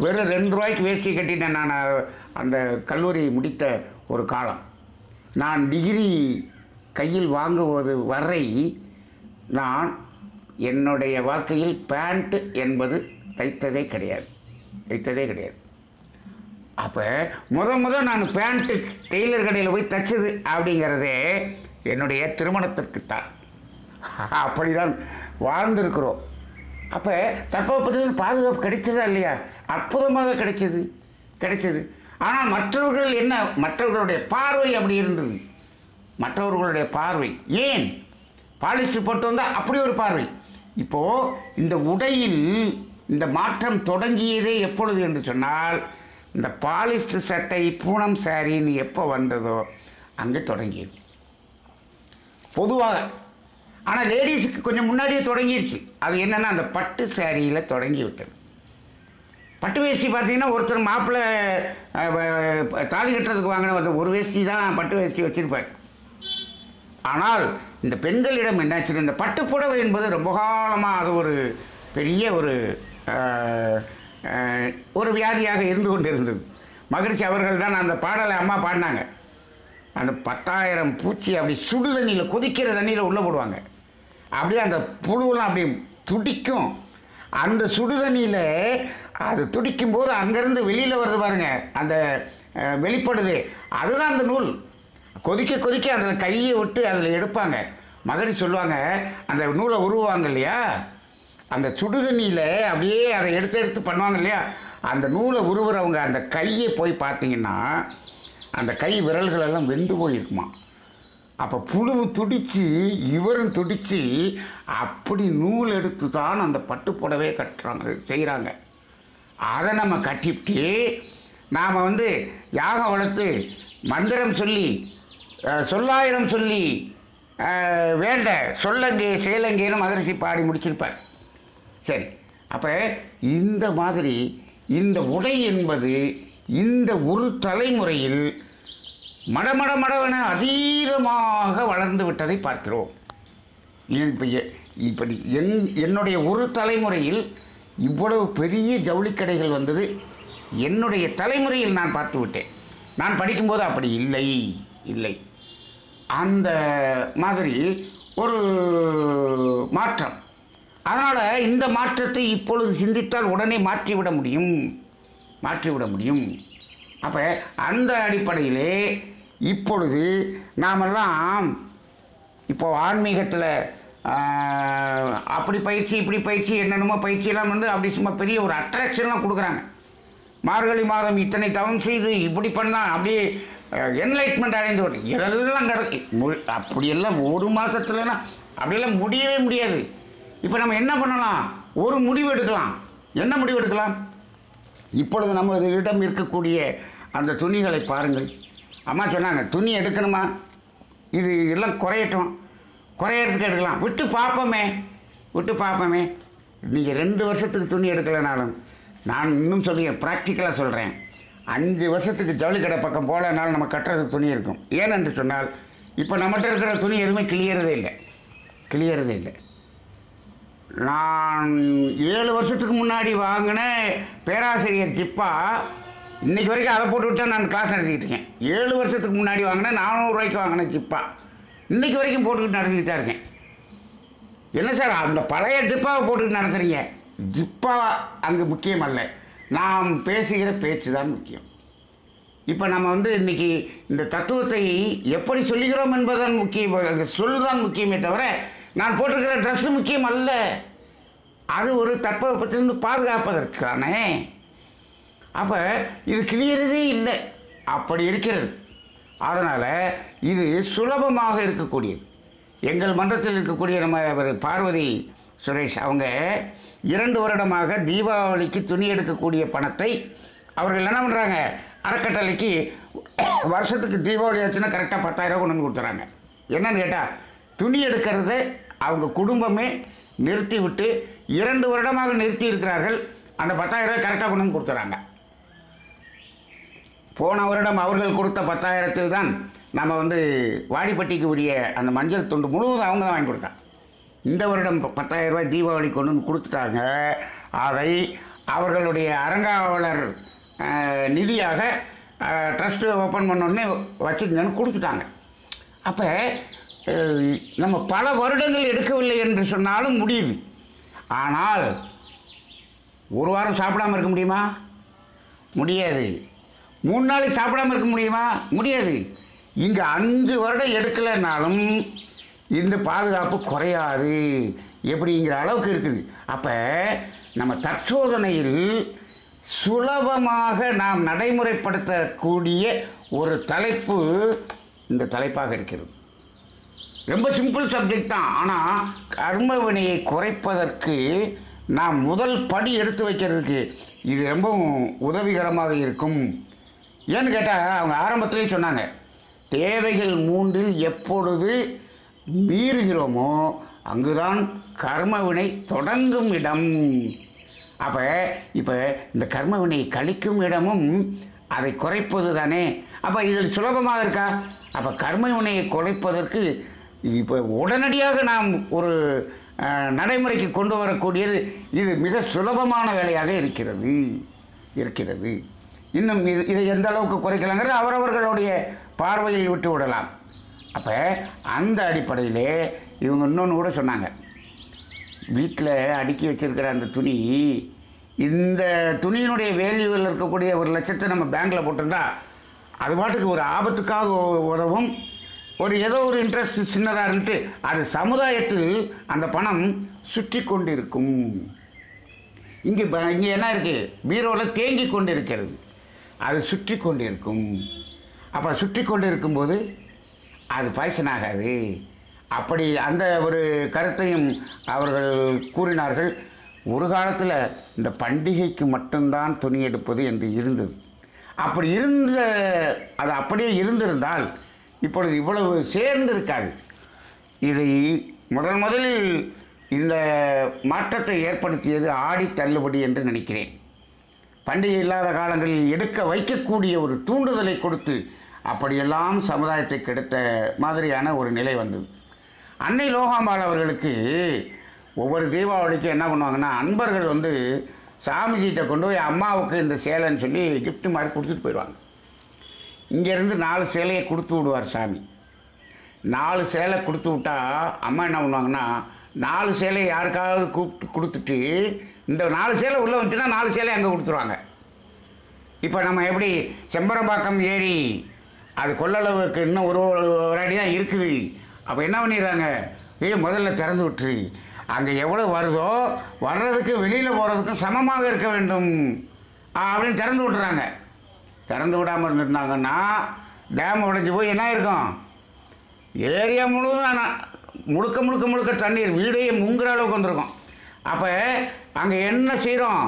வெறும் 2 ரூபாய்க்கு வேஷ்டி கட்டிட்டேன் நான் அந்த கல்லூரி முடித்த ஒரு காலம். நான் டிகிரி கையில் வாங்குவது வரை நான் என்னுடைய வாழ்க்கையில் பேண்ட் என்பது தைத்ததே கிடையாது. அப்போ முதல் நான் பேண்ட்டு டெய்லர் கடையில் போய் தைச்சது அப்படிங்கிறதே என்னுடைய திருமணத்திற்குத்தான். அப்படிதான் வாழ்ந்திருக்கிறோம். அப்போ தட்பவெப்பத்திலிருந்து பாதுகாப்பு கிடைச்சதா இல்லையா? அற்புதமாக கிடைச்சது. ஆனால் மற்றவர்களுடைய பார்வை அப்படி இருந்தது. மற்றவர்களுடைய பார்வை ஏன் பாலிஸ்டர் போட்டு வந்தால் அப்படி ஒரு பார்வை. இப்போது இந்த உடையில் இந்த மாற்றம் தொடங்கியதே எப்பொழுது என்று சொன்னால், இந்த பாலிஸ்டர் சட்டை பூனம் சாரின்னு எப்போ வந்ததோ அங்கே தொடங்கியது பொதுவாக. ஆனால் லேடிஸுக்கு கொஞ்சம் முன்னாடியே தொடங்கிடுச்சு. அது என்னென்னா அந்த பட்டு சாரியில் தொடங்கி விட்டது. பட்டு வேஷ்டி பார்த்தீங்கன்னா ஒருத்தர் மாப்பிள்ளை தாலி கட்டுறதுக்கு வாங்கின ஒரு வேஷ்டி தான் பட்டு வேஷ்டி வச்சுருப்பார். ஆனால் இந்த பெண்களிடம் என்னாச்சு, இந்த பட்டுப்புடவை என்பது ரொம்ப காலமாக அது ஒரு பெரிய ஒரு வியாதியாக இருந்து கொண்டு இருந்தது. மகிழ்ச்சி அவர்கள் தான் அந்த பாடலை அம்மா பாடினாங்க. அந்த 10,000 பூச்சி அப்படி சுடு தண்ணியில் கொதிக்கிற தண்ணியில் உள்ளே போடுவாங்க. அப்படியே அந்த புழுவெல்லாம் அப்படி துடிக்கும். அந்த சுடு தண்ணியில் அது துடிக்கும் போது அங்கேருந்து வெளியில் வருது பாருங்க, அந்த வெளிப்படுது, அதுதான் அந்த நூல். கொதிக்க அதில் கையை விட்டு அதில் எடுப்பாங்க. மகரி சொல்லுவாங்க, அந்த நூலை உருவாங்க இல்லையா, அந்த சுடு தண்ணியில் அப்படியே அதை எடுத்து பண்ணுவாங்க இல்லையா, அந்த நூலை உருவுறவங்க அந்த கையை போய் பார்த்தீங்கன்னா அந்த கை விரல்களெல்லாம் வெந்து போயிருக்குமா. அப்போ புழுவு துடிச்சு இவரும் துடிச்சு அப்படி நூல் எடுத்து தான் அந்த பட்டுப்புடவே செய்கிறாங்க. அதை நம்ம கட்டிவிட்டு நாம் யாகம் வளர்த்து மந்திரம் சொல்லி சொல்லாயிரம் சொல்லி வேண்ட சொல்லங்கே சேலங்கேன்னு மகரிஷி பாடி முடிச்சிருப்பார். சரி, அப்போ இந்த மாதிரி இந்த உடை என்பது இந்த ஒரு தலைமுறையில் மடவென அதீதமாக வளர்ந்து விட்டதை பார்க்கிறோம். இப்படி என்னுடைய ஒரு தலைமுறையில் இவ்வளவு பெரிய ஜவுளிக்கடைகள் வந்தது என்னுடைய தலைமுறையில் நான் பார்த்து விட்டேன். நான் படிக்கும்போது அப்படி இல்லை. அந்த மாதிரி ஒரு மாற்றம். அதனால் இந்த மாற்றத்தை இப்பொழுது சிந்தித்தால் உடனே மாற்றிவிட முடியும். அப்போ அந்த அடிப்படையிலே இப்பொழுது நாமெல்லாம் இப்போ ஆன்மீகத்தில் அப்படி பயிற்சி இப்படி பயிற்சி என்னென்னமோ பயிற்சியெல்லாம் அப்படி சும்மா பெரிய ஒரு அட்ராக்ஷன்லாம் கொடுக்குறாங்க. மார்கழி மாதம் இத்தனை தவம் செய்து இப்படி பண்ணால் அப்படியே என்லைட்மெண்ட் அடைந்து விட்டு இதெல்லாம் அப்படியெல்லாம் ஒரு மாதத்துலனா அப்படியெல்லாம் முடியவே முடியாது. இப்போ நம்ம என்ன பண்ணலாம், ஒரு முடிவு எடுக்கலாம். என்ன முடிவு எடுக்கலாம்? இப்பொழுது நம்மளிடம் இருக்கக்கூடிய அந்த துணிகளை பாருங்கள். அம்மா சொன்னாங்க, துணி எடுக்கணுமா, இது எல்லாம் குறையட்டும், குறையறதுக்கு எடுக்கலாம், விட்டு பார்ப்போமே. நீங்கள் 2 வருஷத்துக்கு துணி எடுக்கலைனாலும், நான் இன்னும் சொல்லுவேன், ப்ராக்டிக்கலாக சொல்கிறேன், 5 வருஷத்துக்கு ஜவுளி கடை பக்கம் போகலனாலும் நம்ம கட்டுறதுக்கு துணி இருக்கும். ஏனென்று சொன்னால், இப்போ நம்மகிட்ட இருக்கிற துணி எதுவுமே கிளியறதே இல்லை. நான் 7 வருஷத்துக்கு முன்னாடி வாங்கின பேராசிரியர் ஜிப்பா இன்றைக்கி வரைக்கும் அதை போட்டுவிட்டு தான் நான் கிளாஸ் நடத்திக்கிட்டு இருக்கேன். 7 வருஷத்துக்கு முன்னாடி வாங்கின 400 ரூபாய்க்கு வாங்கின ஜிப்பா இன்றைக்கி வரைக்கும் போட்டுக்கிட்டு நடத்திக்கிட்டு தான் இருக்கேன். என்ன சார், அந்த பழைய ஜிப்பாவை போட்டுக்கிட்டு நடத்துகிறீங்க? ஜிப்பா அங்கே முக்கியம் அல்ல, நாம் பேசுகிற பேச்சு தான் முக்கியம். இப்போ நம்ம இன்றைக்கி இந்த தத்துவத்தை எப்படி சொல்லுகிறோம் என்பதுதான் முக்கியம், சொல்லுதான் முக்கியமே தவிர நான் போட்டிருக்கிற ட்ரெஸ்ஸு முக்கியம் அல்ல. அது ஒரு தட்பவெப்பத்திலிருந்து பாதுகாப்பதற்கு தானே. அப்போ இது கிளியறதே இல்லை, அப்படி இருக்கிறது. அதனால் இது சுலபமாக இருக்கக்கூடியது. எங்கள் மன்றத்தில் இருக்கக்கூடிய நம்ம பார்வதி சுரேஷ் அவங்க 2 வருடமாக தீபாவளிக்கு துணி எடுக்கக்கூடிய பணத்தை அவர்கள் என்ன பண்ணுறாங்க, அறக்கட்டளைக்கு வருஷத்துக்கு தீபாவளி ஆச்சுன்னா கரெக்டாக 10,000 கொண்டு வந்து கொடுத்துறாங்க. என்னன்னு கேட்டால், துணி எடுக்கிறத அவங்க குடும்பமே நிறுத்தி விட்டு 2 வருடமாக நிறுத்தி இருக்கிறார்கள். அந்த 10,000 கரெக்டாக கொண்டு வந்து கொடுத்துறாங்க. போன வருடம் அவர்கள் கொடுத்த 10,000 தான் நம்ம வாடிப்பட்டிக்கு உரிய அந்த மஞ்சள் துண்டு முழுவதும் அவங்க தான் வாங்கி கொடுத்தாங்க. இந்த வருடம் 10,000 ரூபாய் தீபாவளி கொண்டு வந்து கொடுத்துட்டாங்க. அதை அவர்களுடைய அறங்காவலர் நிதியாக ட்ரஸ்ட்டு ஓப்பன் பண்ணோடனே வச்சுக்கங்கன்னு கொடுத்துட்டாங்க. அப்போ நம்ம பல வருடங்கள் எடுக்கவில்லை என்று சொன்னாலும் முடியுது. ஆனால் ஒரு வாரம் சாப்பிடாமல் இருக்க முடியுமா? முடியாது. 3 நாளைக்கு சாப்பிடாமல் இருக்க முடியுமா? முடியாது. இங்கே 5 வருடம் எடுக்கலைன்னாலும் இந்த பாதுகாப்பு குறையாது எப்படிங்கிற அளவுக்கு இருக்குது. அப்போ நம்ம தற்சோதனையில் சுலபமாக நாம் நடைமுறைப்படுத்தக்கூடிய ஒரு தலைப்பு இந்த தலைப்பாக இருக்கிறது. ரொம்ப சிம்பிள் சப்ஜெக்ட் தான். ஆனால் கர்ம வினையை குறைப்பதற்கு நாம் முதல் படி எடுத்து வைக்கிறதுக்கு இது ரொம்ப உதவிகரமாக இருக்கும். ஏன்னு கேட்டால் அவங்க ஆரம்பத்திலே சொன்னாங்க, தேவைகள் 3இல் எப்பொழுது மீறுகிறோமோ அங்குதான் கர்ம வினை தொடங்கும் இடம். அப்போ இப்போ இந்த கர்ம வினை கழிக்கும் இடமும் அதை குறைப்பது தானே. அப்போ இதில் சுலபமாக இருக்கா? அப்போ கர்ம வினையை குறைப்பதற்கு இப்போ உடனடியாக நாம் ஒரு நடைமுறைக்கு கொண்டு வரக்கூடியது இது மிக சுலபமான வேலையாக இருக்கிறது. இன்னும் இதை எந்த அளவுக்கு குறைக்கலாங்கிறது அவரவர்களுடைய பார்வையில் விட்டு விடலாம். அப்போ அந்த அடிப்படையிலே இவங்க இன்னொன்று கூட சொன்னாங்க, வீட்டில் அடுக்கி வச்சிருக்கிற அந்த துணி, இந்த துணியினுடைய வேல்யூவில் இருக்கக்கூடிய 1,00,000 நம்ம பேங்க்கில் போட்டிருந்தா அது பாட்டுக்கு ஒரு ஆபத்துக்காக உதவும். ஏதோ ஒரு இன்ட்ரெஸ்ட் சின்னதாக இருந்துட்டு அது சமுதாயத்தில் அந்த பணம் சுற்றி கொண்டு இருக்கும். இங்கே என்ன இருக்குது, பீரோவில் தேங்கி கொண்டு இருக்கிறது, அது சுற்றி கொண்டு இருக்கும். அப்போ சுற்றி கொண்டு இருக்கும்போது அது பாய்சன் ஆகாது. அப்படி அந்த ஒரு கருத்தையும் அவர்கள் கூறினார்கள். ஒரு காலத்தில் இந்த பண்டிகைக்கு மட்டும்தான் துணி எடுப்பது என்று இருந்தது. அப்படி அது அப்படியே இருந்திருந்தால் இப்பொழுது இவ்வளவு சேர்ந்து இருக்காது. இதை முதலில் இந்த மாற்றத்தை ஏற்படுத்தியது ஆடி தள்ளுபடி என்று நினைக்கிறேன். பண்டிகை இல்லாத காலங்களில் எடுக்க வைக்கக்கூடிய ஒரு தூண்டுதலை கொடுத்து அப்படியெல்லாம் சமுதாயத்தை கெடுத்த மாதிரியான ஒரு நிலை வந்தது. அன்னை லோகாம்பாள் அவர்களுக்கு ஒவ்வொரு தீபாவளிக்கும் என்ன பண்ணுவாங்கன்னா, அன்பர்கள் சாமிஜிகிட்ட கொண்டு போய் அம்மாவுக்கு இந்த சேலைன்னு சொல்லி கிஃப்ட் மாதிரி கொடுத்துட்டு போயிடுவாங்க. இங்கேருந்து 4 சேலையை கொடுத்து விடுவார் சாமி. 4 சேலை கொடுத்து விட்டா அம்மா என்ன பண்ணுவாங்கன்னா, 4 சேலையை யாருக்காவது கூப்பிட்டு கொடுத்துட்டு இந்த 4 சேலை உள்ளே வந்துச்சுன்னா 4 சேலை அங்கே கொடுத்துருவாங்க. இப்போ நம்ம எப்படி செம்பரம்பாக்கம் ஏரி அது கொள்ளளவுக்கு இன்னும் ஒரு அடி தான் இருக்குது. அப்போ என்ன பண்ணிடுறாங்க, முதல்ல திறந்து விட்டுரு, அங்கே எவ்வளோ வருதோ வர்றதுக்கு வெளியில் போகிறதுக்கும் சமமாக இருக்க வேண்டும் அப்படின்னு திறந்து விட்டுறாங்க. திறந்து விடாமல் இருந்திருந்தாங்கன்னா டேம் உடைஞ்சி போய் என்ன இருக்கும், ஏரியா முழுவதும் முழுக்க தண்ணீர் வீடையே முங்குற அளவுக்கு வந்திருக்கும். அப்போ அங்கே என்ன செய்கிறோம்,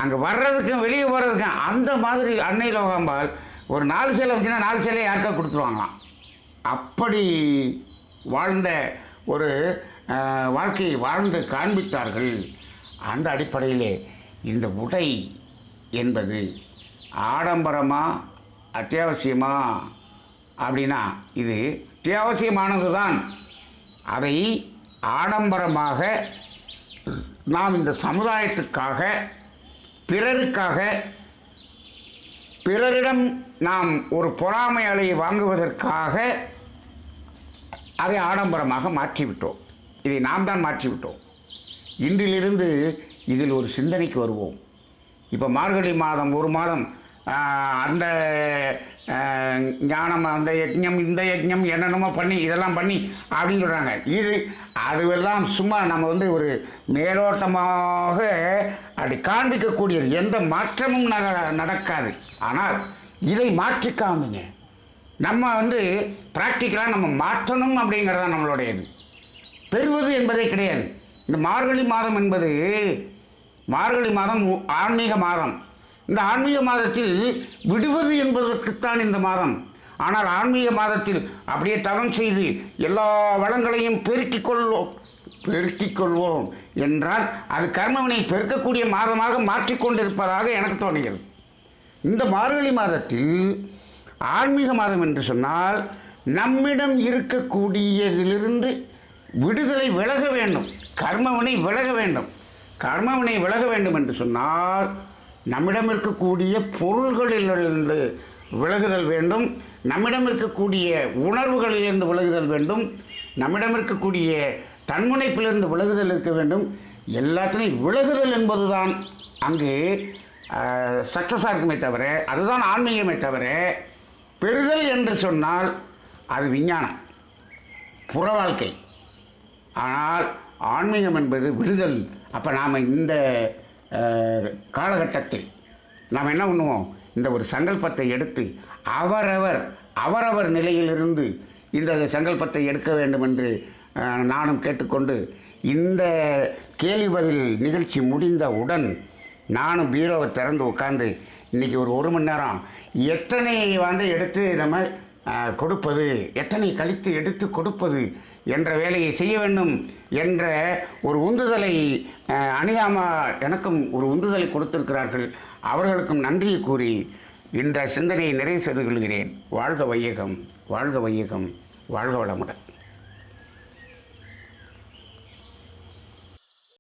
அங்கே வர்றதுக்கும் வெளியே போகிறதுக்கும் அந்த மாதிரி அன்னை லோகாம்பாள் ஒரு 4 சேலை வந்துச்சுன்னா 4 சேலையை யாருக்கா கொடுத்துருவாங்களாம். அப்படி வாழ்ந்த ஒரு வாழ்க்கையை வாழ்ந்து காண்பித்தார்கள். அந்த அடிப்படையிலே இந்த உடை என்பது ஆடம்பரமா அத்தியாவசியமா அப்படின்னா இது அத்தியாவசியமானது தான். அதை ஆடம்பரமாக நாம் இந்த சமுதாயத்துக்காக பிறருக்காக பிறரிடம் நாம் ஒரு பொறாமை அலையை வாங்குவதற்காக அதை ஆடம்பரமாக மாற்றிவிட்டோம். இதை நாம் தான் மாற்றிவிட்டோம். இன்றிலிருந்து இதில் ஒரு சிந்தனைக்கு வருவோம். இப்போ மார்கழி மாதம் ஒரு மாதம் அந்த ஞானம், அந்த யஜ்ஞம், இந்த யஜ்ஞம் என்னென்னமோ பண்ணி இதெல்லாம் பண்ணி அப்படின்னு சொல்கிறாங்க. அதுவெல்லாம் சும்மா நம்ம ஒரு மேலோட்டமாக அப்படி காண்பிக்கக்கூடியது. எந்த மாற்றமும் நடக்காது. ஆனால் இதை மாற்றி காமிங்க. நம்ம ப்ராக்டிக்கலாக நம்ம மாற்றணும் அப்படிங்கிறதான் நம்மளுடையது. பெறுவது என்பதே கிடையாது. இந்த மார்கழி மாதம் என்பது மார்கழி மாதம் ஆன்மீக மாதம். இந்த ஆன்மீக மாதத்தில் விடுவது என்பதற்குத்தான் இந்த மாதம். ஆனால் ஆன்மீக மாதத்தில் அப்படியே தவம் செய்து எல்லா வளங்களையும் பெருக்கிக் கொள்வோம் என்றால் அது கர்மவினை பெருக்கக்கூடிய மாதமாக மாற்றிக்கொண்டிருப்பதாக எனக்கு தோணுகிறது. இந்த மார்கழி மாதத்தில் ஆன்மீக மாதம் என்று சொன்னால் நம்மிடம் இருக்கக்கூடியதிலிருந்து விடுதலை விலக வேண்டும். கர்மவினை விலக வேண்டும். கர்மவினை விலக வேண்டும் என்று சொன்னால் நம்மிடம் இருக்கக்கூடிய பொருள்களிலிருந்து விலகுதல் வேண்டும். நம்மிடம் இருக்கக்கூடிய உணர்வுகளிலிருந்து விலகுதல் வேண்டும். நம்மிடம் இருக்கக்கூடிய தன்முனைப்பிலிருந்து விலகுதல் இருக்க வேண்டும். எல்லாத்திலையும் விலகுதல் என்பதுதான் அங்கு சக்ஸஸாக இருக்குமே தவிர, அதுதான் ஆன்மீகமே தவிர, பெறுதல் என்று சொன்னால் அது விஞ்ஞானம், புற வாழ்க்கை. ஆனால் ஆன்மீகம் என்பது விடுதல். அப்போ நாம் இந்த காலகட்டத்தில் நாம் என்ன பண்ணுவோம்? இந்த ஒரு சங்கல்பத்தை எடுத்து அவரவர் நிலையிலிருந்து இந்த சங்கல்பத்தை எடுக்க வேண்டும் என்று நானும் கேட்டுக்கொண்டு, இந்த கேள்வி பதில் நிகழ்ச்சி முடிந்தவுடன் நானும் பீரோவை திறந்து உட்காந்து இன்றைக்கி ஒரு மணி நேரம் எத்தனை எடுத்து நம்ம கொடுப்பது, எத்தனை கழித்து எடுத்து கொடுப்பது என்ற வேலையை செய்ய வேண்டும் என்ற ஒரு உந்துதலை அணியாமா எனக்கும் ஒரு உந்துதலை கொடுத்திருக்கிறார்கள். அவர்களுக்கும் நன்றியை கூறி இந்த சிந்தனையை நிறைவு செய்து கொள்கிறேன். வாழ்க வையகம், வாழ்க வையகம், வாழ்க வளமுடன்.